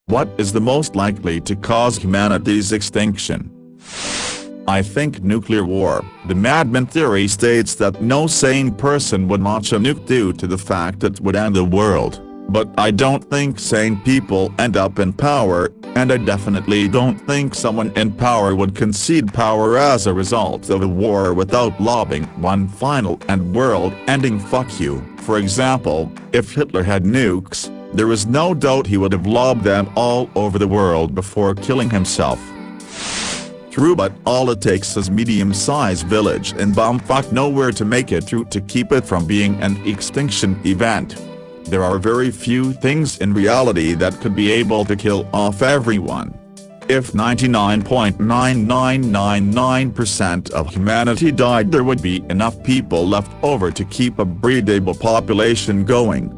What is the most likely to cause humanity's extinction? I think nuclear war. The madman theory states that no sane person would launch a nuke due to the fact it would end the world. But I don't think sane people end up in power, and I definitely don't think someone in power would concede power as a result of a war without lobbing one final and world-ending fuck you. For example, if Hitler had nukes, there is no doubt he would have lobbed them all over the world before killing himself. True, but all it takes is medium-sized village in bumfuck nowhere to make it through to keep it from being an extinction event. There are very few things in reality that could be able to kill off everyone. If 99.9999% of humanity died, there would be enough people left over to keep a breedable population going.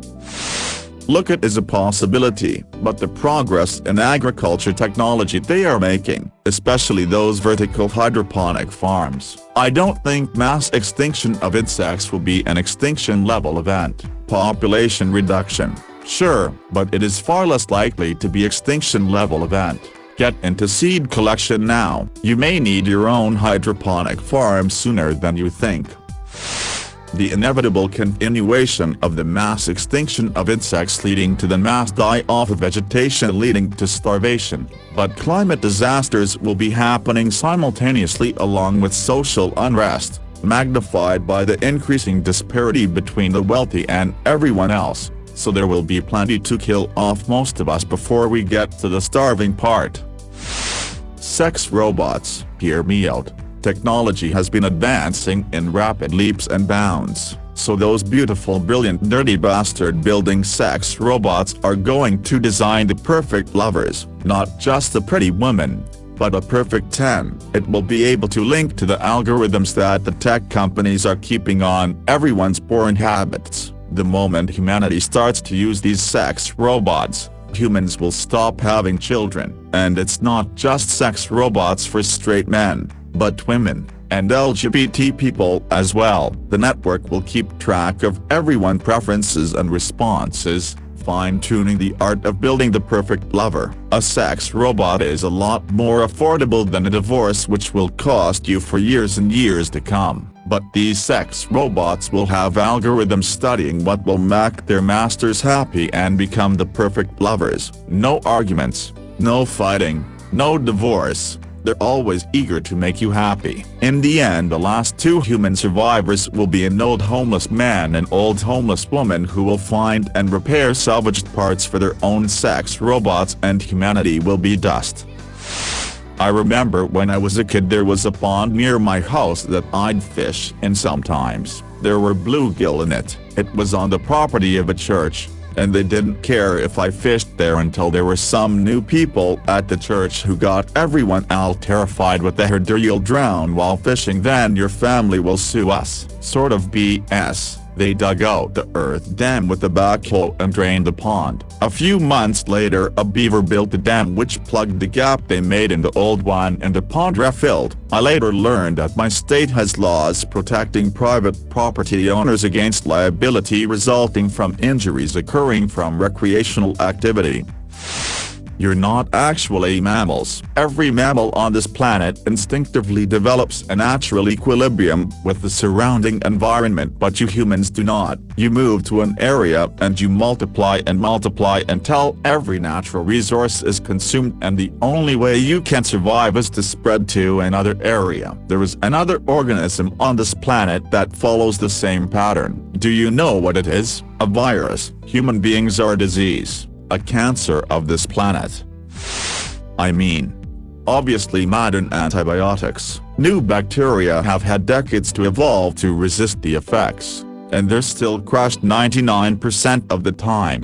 Look at it as a possibility, but the progress in agriculture technology they are making, especially those vertical hydroponic farms, I don't think mass extinction of insects will be an extinction-level event. Population reduction, sure, but it is far less likely to be extinction-level event. Get into seed collection now. You may need your own hydroponic farm sooner than you think. The inevitable continuation of the mass extinction of insects leading to the mass die-off of vegetation leading to starvation, but climate disasters will be happening simultaneously along with social unrest, magnified by the increasing disparity between the wealthy and everyone else, so there will be plenty to kill off most of us before we get to the starving part. Sex robots, hear me out. Technology has been advancing in rapid leaps and bounds, so those beautiful, brilliant, dirty bastard building sex robots are going to design the perfect lovers, not just a pretty woman, but a perfect 10. It will be able to link to the algorithms that the tech companies are keeping on everyone's porn habits. The moment humanity starts to use these sex robots, humans will stop having children, and it's not just sex robots for straight men, but women, and LGBT people as well. The network will keep track of everyone's preferences and responses, fine-tuning the art of building the perfect lover. A sex robot is a lot more affordable than a divorce, which will cost you for years and years to come. But these sex robots will have algorithms studying what will make their masters happy and become the perfect lovers. No arguments, no fighting, no divorce. They're always eager to make you happy. In the end, the last two human survivors will be an old homeless man and old homeless woman who will find and repair salvaged parts for their own sex robots, and humanity will be dust. I remember when I was a kid there was a pond near my house that I'd fish in sometimes. There were bluegill in it. It was on the property of a church, and they didn't care if I fished there until there were some new people at the church who got everyone all terrified with the heard you'll drown while fishing, then your family will sue us. Sort of BS. They dug out the earth dam with a backhoe and drained the pond. A few months later a beaver built a dam which plugged the gap they made in the old one and the pond refilled. I later learned that my state has laws protecting private property owners against liability resulting from injuries occurring from recreational activity. You're not actually mammals. Every mammal on this planet instinctively develops a natural equilibrium with the surrounding environment, but you humans do not. You move to an area and you multiply until every natural resource is consumed, and the only way you can survive is to spread to another area. There is another organism on this planet that follows the same pattern. Do you know what it is? A virus. Human beings are a disease. A cancer of this planet. I mean, obviously modern antibiotics. New bacteria have had decades to evolve to resist the effects, and they're still crushed 99% of the time.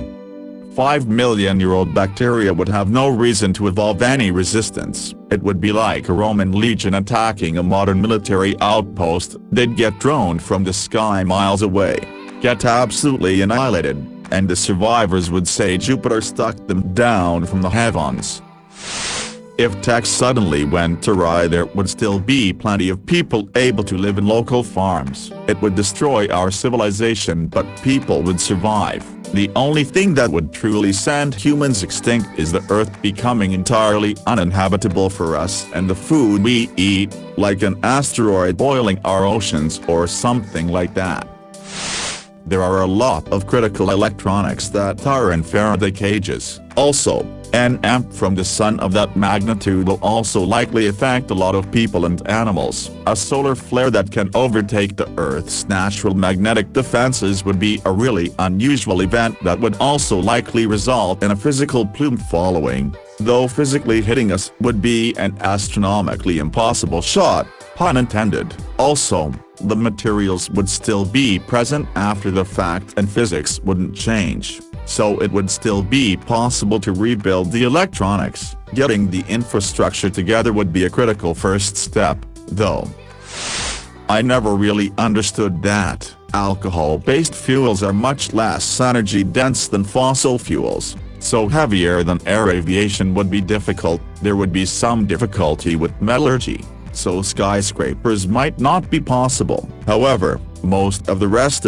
5-million-year-old bacteria would have no reason to evolve any resistance. It would be like a Roman legion attacking a modern military outpost. They'd get droned from the sky miles away, get absolutely annihilated, and the survivors would say Jupiter struck them down from the heavens. If tech suddenly went awry, there would still be plenty of people able to live in local farms. It would destroy our civilization, but people would survive. The only thing that would truly send humans extinct is the Earth becoming entirely uninhabitable for us and the food we eat, like an asteroid boiling our oceans or something like that. There are a lot of critical electronics that are in Faraday cages. Also, an amp from the sun of that magnitude will also likely affect a lot of people and animals. A solar flare that can overtake the Earth's natural magnetic defenses would be a really unusual event that would also likely result in a physical plume following, though physically hitting us would be an astronomically impossible shot, pun intended. Also, the materials would still be present after the fact and physics wouldn't change, so it would still be possible to rebuild the electronics. Getting the infrastructure together would be a critical first step, though. I never really understood that alcohol-based fuels are much less energy-dense than fossil fuels, so heavier than air aviation would be difficult. There would be some difficulty with metallurgy, so skyscrapers might not be possible. However, most of the rest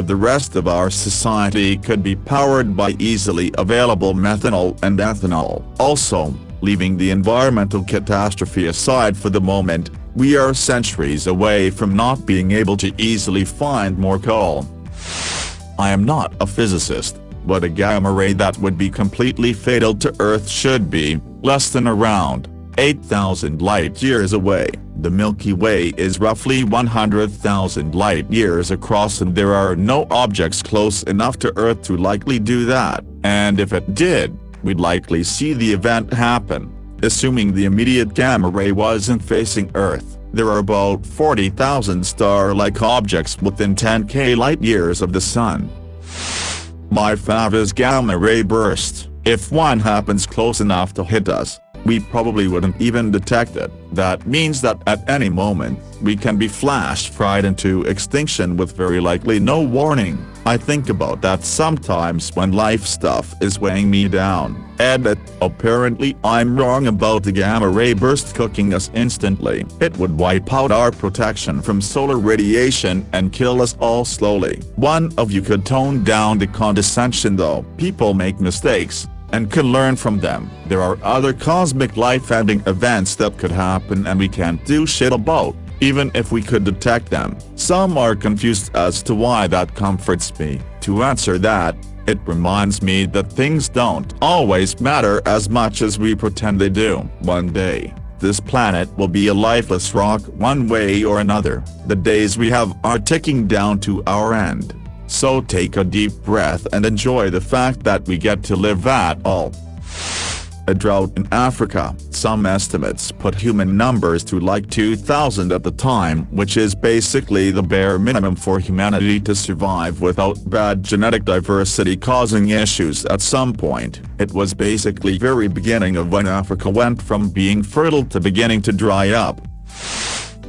of our society could be powered by easily available methanol and ethanol. Also, leaving the environmental catastrophe aside for the moment, we are centuries away from not being able to easily find more coal. I am not a physicist, but a gamma ray that would be completely fatal to Earth should be less than around 8,000 light-years away. The Milky Way is roughly 100,000 light-years across and there are no objects close enough to Earth to likely do that, and if it did, we'd likely see the event happen. Assuming the immediate gamma ray wasn't facing Earth, there are about 40,000 star-like objects within 10k light-years of the Sun. My fav is gamma ray burst. If one happens close enough to hit us, we probably wouldn't even detect it. That means that at any moment, we can be flashed right into extinction with very likely no warning. I think about that sometimes when life stuff is weighing me down. Edit. Apparently I'm wrong about the gamma ray burst cooking us instantly. It would wipe out our protection from solar radiation and kill us all slowly. One of you could tone down the condescension though. People make mistakes and can learn from them. There are other cosmic life-ending events that could happen and we can't do shit about, even if we could detect them. Some are confused as to why that comforts me. To answer that, it reminds me that things don't always matter as much as we pretend they do. One day, this planet will be a lifeless rock one way or another. The days we have are ticking down to our end. So take a deep breath and enjoy the fact that we get to live at all. A drought in Africa. Some estimates put human numbers to like 2,000 at the time, which is basically the bare minimum for humanity to survive without bad genetic diversity causing issues at some point. It was basically very beginning of when Africa went from being fertile to beginning to dry up.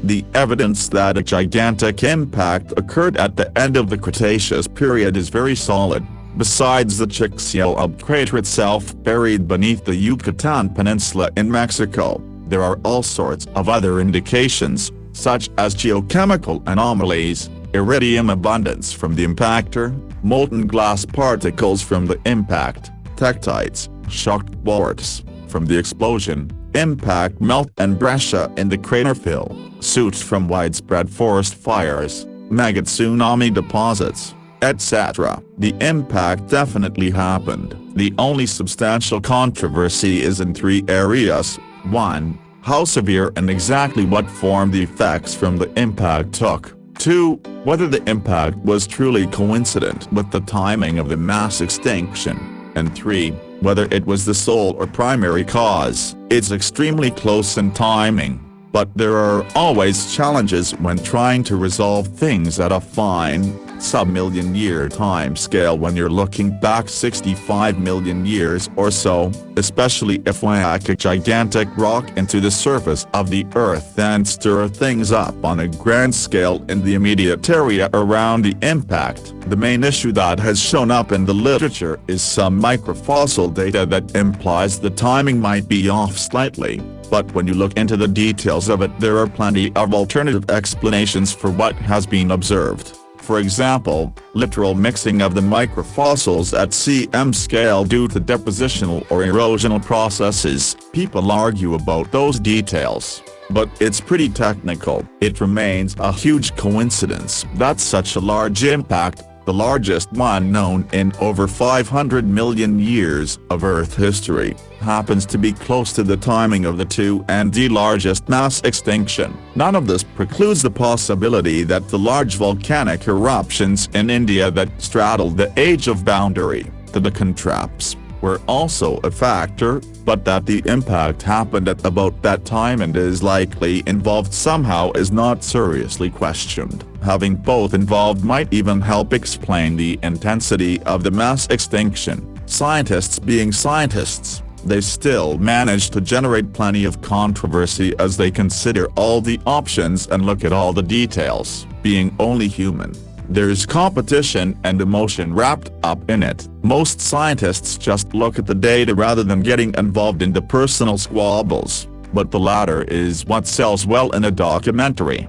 The evidence that a gigantic impact occurred at the end of the Cretaceous period is very solid. Besides the Chicxulub crater itself buried beneath the Yucatan Peninsula in Mexico, there are all sorts of other indications, such as geochemical anomalies, iridium abundance from the impactor, molten glass particles from the impact, tektites, shocked quartz from the explosion, impact melt and breccia in the crater fill, soot from widespread forest fires, mega tsunami deposits, etc. The impact definitely happened. The only substantial controversy is in three areas. 1. How severe and exactly what form the effects from the impact took. 2. Whether the impact was truly coincident with the timing of the mass extinction. And 3. Whether it was the sole or primary cause. It's extremely close in timing, but there are always challenges when trying to resolve things at a fine, sub-million-year time scale when you're looking back 65 million years or so, especially if we hack a gigantic rock into the surface of the Earth and stir things up on a grand scale in the immediate area around the impact. The main issue that has shown up in the literature is some microfossil data that implies the timing might be off slightly, but when you look into the details of it there are plenty of alternative explanations for what has been observed. For example, literal mixing of the microfossils at cm scale due to depositional or erosional processes. People argue about those details, but it's pretty technical. It remains a huge coincidence that such a large impact, the largest one known in over 500 million years of Earth history, happens to be close to the timing of the 2 and the largest mass extinction. None of this precludes the possibility that the large volcanic eruptions in India that straddled the age of boundary to the contraps were also a factor, but that the impact happened at about that time and is likely involved somehow is not seriously questioned. Having both involved might even help explain the intensity of the mass extinction. Scientists being scientists, they still manage to generate plenty of controversy as they consider all the options and look at all the details. Being only human, there's competition and emotion wrapped up in it. Most scientists just look at the data rather than getting involved in the personal squabbles, but the latter is what sells well in a documentary.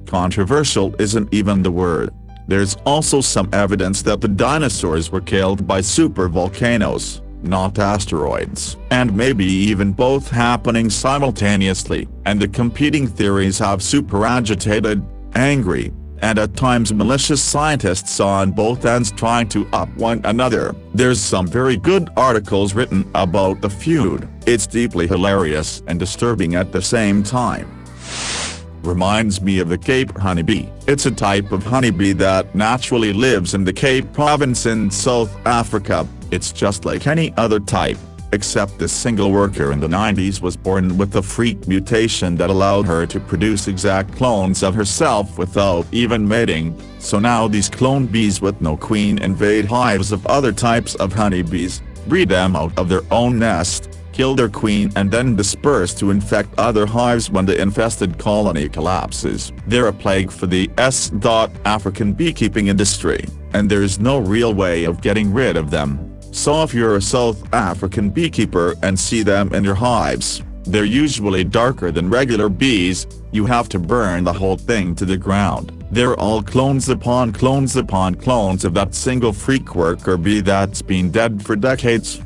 Controversial isn't even the word. There's also some evidence that the dinosaurs were killed by supervolcanoes, not asteroids, and maybe even both happening simultaneously, and the competing theories have super agitated, angry, and at times malicious scientists on both ends trying to up one another. There's some very good articles written about the feud. It's deeply hilarious and disturbing at the same time. Reminds me of the Cape honeybee. It's a type of honeybee that naturally lives in the Cape province in South Africa. It's just like any other type, except this single worker in the 90s was born with a freak mutation that allowed her to produce exact clones of herself without even mating, so now these clone bees with no queen invade hives of other types of honeybees, breed them out of their own nest, kill their queen and then disperse to infect other hives when the infested colony collapses. They're a plague for the African beekeeping industry, and there's no real way of getting rid of them. So if you're a South African beekeeper and see them in your hives, they're usually darker than regular bees, you have to burn the whole thing to the ground. They're all clones upon clones upon clones of that single freak worker bee that's been dead for decades.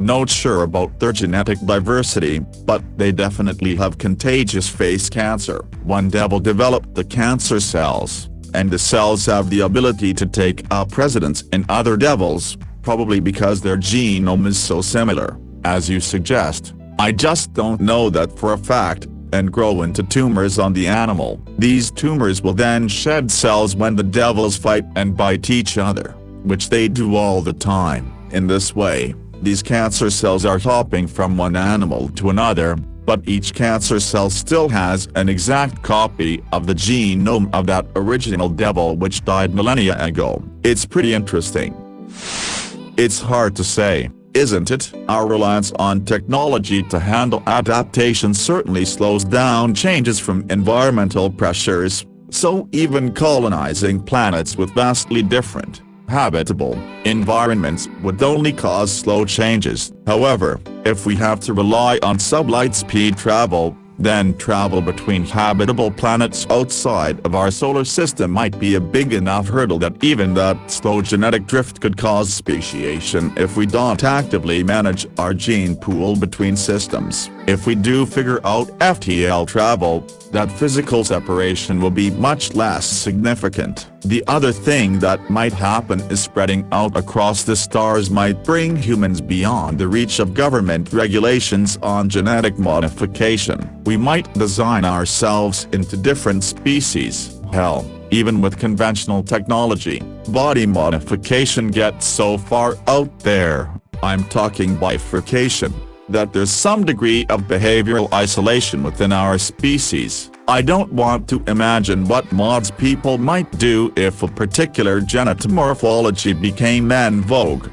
Not sure about their genetic diversity, but they definitely have contagious face cancer. One devil developed the cancer cells, and the cells have the ability to take up residence in other devils, probably because their genome is so similar, as you suggest. I just don't know that for a fact, and grow into tumors on the animal. These tumors will then shed cells when the devils fight and bite each other, which they do all the time. In this way, these cancer cells are hopping from one animal to another, but each cancer cell still has an exact copy of the genome of that original devil which died millennia ago. It's pretty interesting. It's hard to say, isn't it? Our reliance on technology to handle adaptation certainly slows down changes from environmental pressures, so even colonizing planets with vastly different, habitable environments would only cause slow changes. However, if we have to rely on sublight speed travel, then travel between habitable planets outside of our solar system might be a big enough hurdle that even that slow genetic drift could cause speciation if we don't actively manage our gene pool between systems. If we do figure out FTL travel, that physical separation will be much less significant. The other thing that might happen is spreading out across the stars might bring humans beyond the reach of government regulations on genetic modification. We might design ourselves into different species. Hell, even with conventional technology, body modification gets so far out there, I'm talking bifurcation, that there's some degree of behavioral isolation within our species. I don't want to imagine what mods people might do if a particular genetomorphology became en vogue.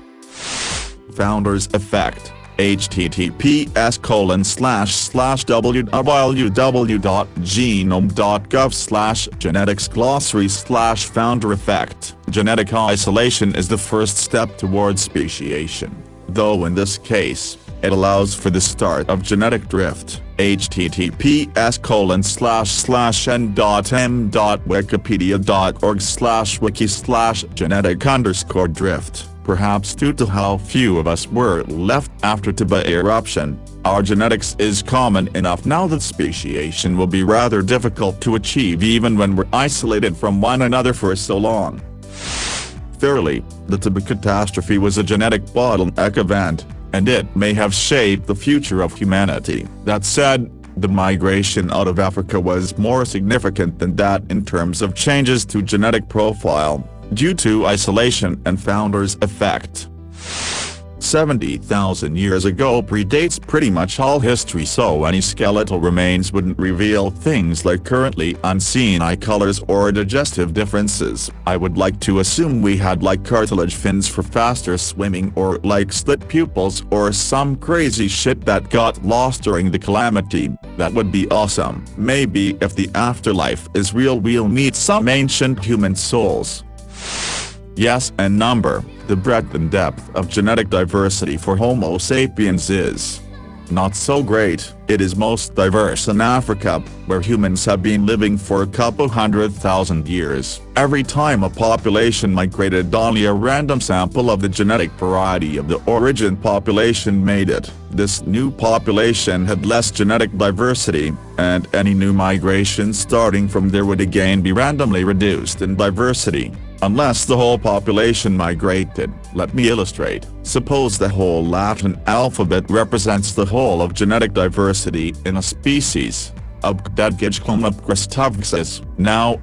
Founders Effect. https://www.genome.gov/genetics/founder effect. Genetic isolation is the first step towards speciation, though in this case, It allows for the start of genetic drift. https://n.m.wikipedia.org/wiki/genetic_drift. Perhaps due to how few of us were left after Tibet eruption, our genetics is common enough now that speciation will be rather difficult to achieve even when we're isolated from one another for so long. Thoroughly, the Tibet catastrophe was a genetic bottleneck event, and it may have shaped the future of humanity. That said, the migration out of Africa was more significant than that in terms of changes to genetic profile, due to isolation and founder's effect. 70,000 years ago predates pretty much all history, so any skeletal remains wouldn't reveal things like currently unseen eye colors or digestive differences. I would like to assume we had like cartilage fins for faster swimming, or like slit pupils, or some crazy shit that got lost during the calamity. That would be awesome. Maybe if the afterlife is real, we'll meet some ancient human souls. Yes, and number, the breadth and depth of genetic diversity for Homo sapiens is not so great. It is most diverse in Africa, where humans have been living for a couple 100,000 years. Every time a population migrated, only a random sample of the genetic variety of the origin population made it. This new population had less genetic diversity, and any new migration starting from there would again be randomly reduced in diversity, unless the whole population migrated. Let me illustrate. Suppose the whole Latin alphabet represents the whole of genetic diversity in a species. Now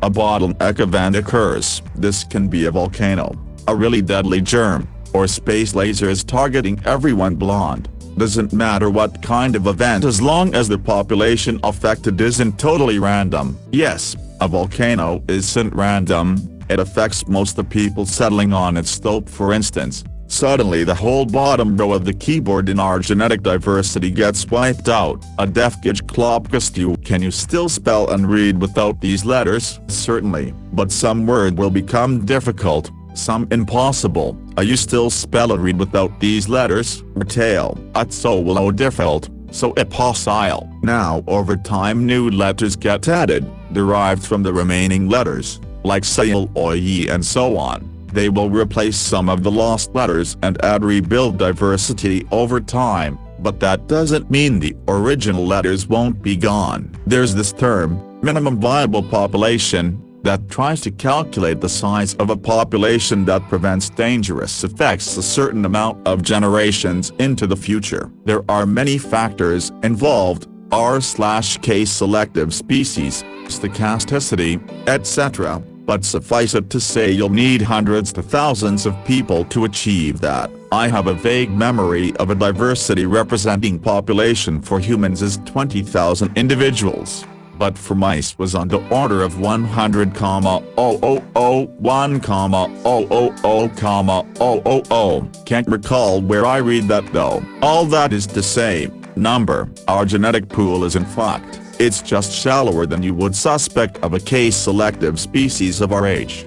a bottleneck event occurs. This can be a volcano, a really deadly germ, or space lasers targeting everyone blonde. Doesn't matter what kind of event as long as the population affected isn't totally random. Yes, a volcano isn't random. It affects most of the people settling on its slope, for instance. Suddenly the whole bottom row of the keyboard in our genetic diversity gets wiped out. A defgage klopkastu. Can you still spell and read without these letters? Certainly, but some word will become difficult, some impossible. You still spell and read without these letters? Retail. So will difficult, so impossible. Now over time new letters get added, derived from the remaining letters, like sayil, oye and so on. They will replace some of the lost letters and add rebuild diversity over time, but that doesn't mean the original letters won't be gone. There's this term, minimum viable population, that tries to calculate the size of a population that prevents dangerous effects a certain amount of generations into the future. There are many factors involved, R/K selective species, stochasticity, etc. But suffice it to say you'll need hundreds to thousands of people to achieve that. I have a vague memory of a diversity representing population for humans as 20,000 individuals, but for mice was on the order of 100,000,000,000,000. Can't recall where I read that though. All that is to say, number, our genetic pool is in fact, it's just shallower than you would suspect of a case-selective species of our age.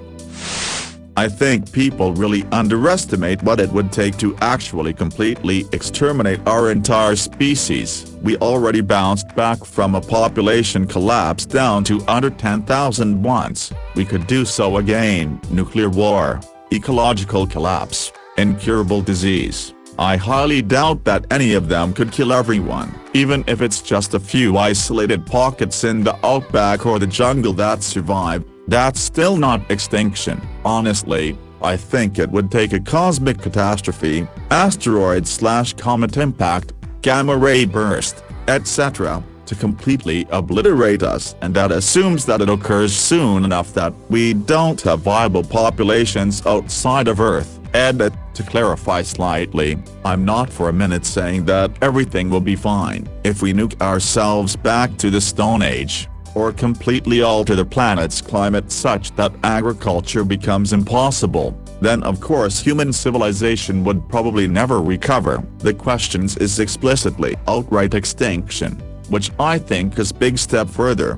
I think people really underestimate what it would take to actually completely exterminate our entire species. We already bounced back from a population collapse down to under 10,000 once. We could do so again. Nuclear war, ecological collapse, incurable disease. I highly doubt that any of them could kill everyone, even if it's just a few isolated pockets in the outback or the jungle that survive. That's still not extinction. Honestly, I think it would take a cosmic catastrophe, asteroid/comet impact, gamma-ray burst, etc., to completely obliterate us, and that assumes that it occurs soon enough that we don't have viable populations outside of Earth. Edit. To clarify slightly, I'm not for a minute saying that everything will be fine if we nuke ourselves back to the Stone Age, or completely alter the planet's climate such that agriculture becomes impossible. Then of course human civilization would probably never recover. The question is explicitly outright extinction, which I think is a big step further.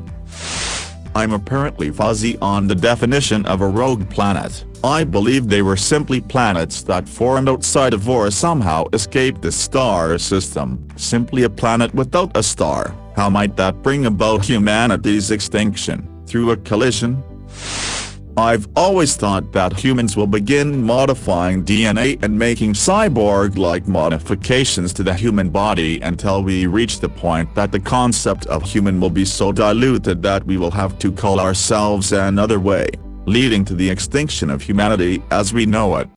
I'm apparently fuzzy on the definition of a rogue planet. I believe they were simply planets that formed outside of or somehow escaped the star system. Simply a planet without a star. How might that bring about humanity's extinction? Through a collision? I've always thought that humans will begin modifying DNA and making cyborg-like modifications to the human body until we reach the point that the concept of human will be so diluted that we will have to call ourselves another way, leading to the extinction of humanity as we know it.